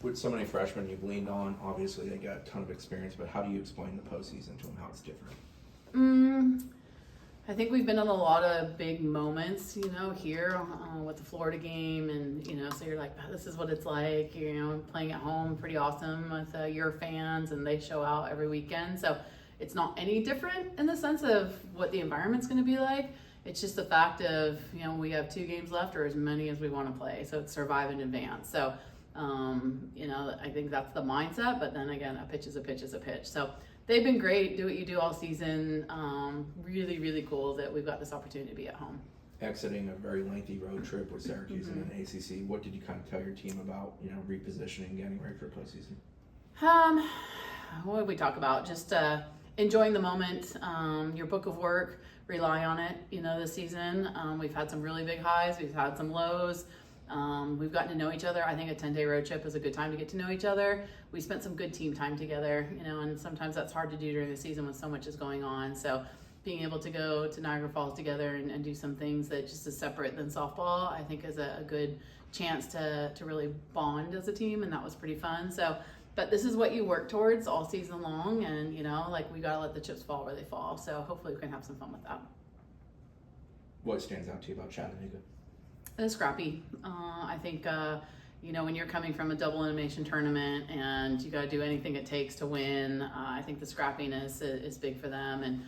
With so many freshmen you've leaned on, obviously they got a ton of experience, but how do you explain the postseason to them, how it's different? I think we've been in a lot of big moments, here with the Florida game, and so you're like, this is what it's like, playing at home, pretty awesome with your fans, and they show out every weekend. So it's not any different in the sense of what the environment's going to be like. It's just the fact of we have 2 games left, or as many as we want to play. So it's survive in advance. So I think that's the mindset. But then again, a pitch is a pitch is a pitch. So they've been great. Do what you do all season. Really, really cool that we've got this opportunity to be at home. Exiting a very lengthy road trip with Syracuse and an ACC, what did you kind of tell your team about, repositioning, getting ready for postseason? What did we talk about? Just enjoying the moment. Your book of work, rely on it. This season we've had some really big highs. We've had some lows. We've gotten to know each other. I think a 10-day road trip is a good time to get to know each other. We spent some good team time together, and sometimes that's hard to do during the season when so much is going on. So being able to go to Niagara Falls together and do some things that just is separate than softball, I think is a good chance to really bond as a team, and that was pretty fun. So, but this is what you work towards all season long, and we gotta let the chips fall where they fall. So hopefully we can have some fun with that. What stands out to you about Chattanooga? It's scrappy. I think, when you're coming from a double elimination tournament and you got to do anything it takes to win, I think the scrappiness is big for them. And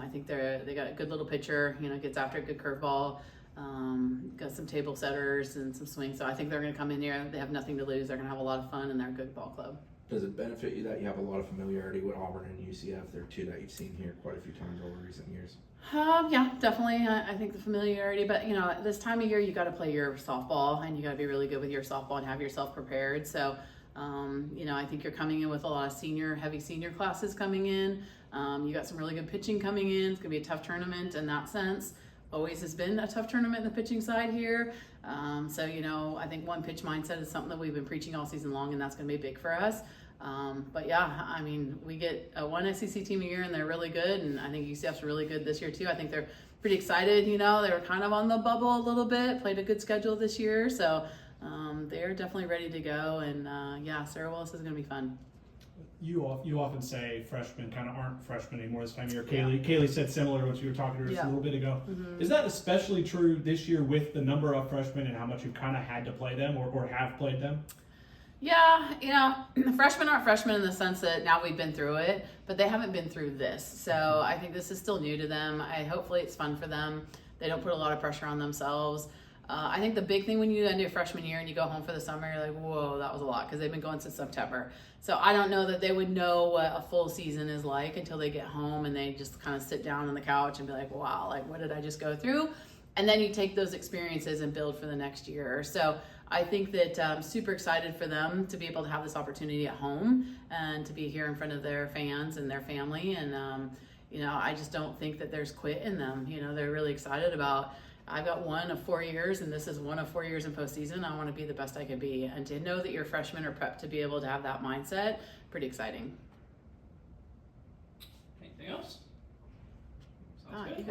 I think they got a good little pitcher, gets after a good curveball, got some table setters and some swings. So I think they're going to come in here. They have nothing to lose. They're going to have a lot of fun, and they're a good ball club. Does it benefit you that you have a lot of familiarity with Auburn and UCF? They're 2 that you've seen here quite a few times over recent years. Yeah, definitely. I think the familiarity, but this time of year you got to play your softball, and you got to be really good with your softball and have yourself prepared. So, I think you're coming in with a lot of heavy senior classes coming in. You got some really good pitching coming in. It's gonna be a tough tournament in that sense. Always has been a tough tournament in the pitching side here. I think one pitch mindset is something that we've been preaching all season long, and that's gonna be big for us. But yeah, we get one SEC team a year, and they're really good, and I think UCF's really good this year too. I think they're pretty excited. They were kind of on the bubble a little bit, played a good schedule this year, so they're definitely ready to go. And Sarah Willis is going to be fun. You often say freshmen kind of aren't freshmen anymore this time of year. Kaylee said similar to what you were talking to her just a little bit ago. Mm-hmm. Is that especially true this year with the number of freshmen and how much you've kind of had to play them or have played them? Yeah, freshmen aren't freshmen in the sense that now we've been through it, but they haven't been through this. So I think this is still new to them. Hopefully it's fun for them. They don't put a lot of pressure on themselves. I think the big thing when you end your freshman year and you go home for the summer, you're like, whoa, that was a lot, because they've been going since September. So I don't know that they would know what a full season is like until they get home and they just kind of sit down on the couch and be like, wow, what did I just go through? And then you take those experiences and build for the next year. So I think that I'm super excited for them to be able to have this opportunity at home and to be here in front of their fans and their family. And, I just don't think that there's quit in them. They're really excited about, I've got 1 of 4 years, and this is 1 of 4 years in postseason. I want to be the best I can be. And to know that your freshmen are prepped to be able to have that mindset, pretty exciting. Anything else? You guys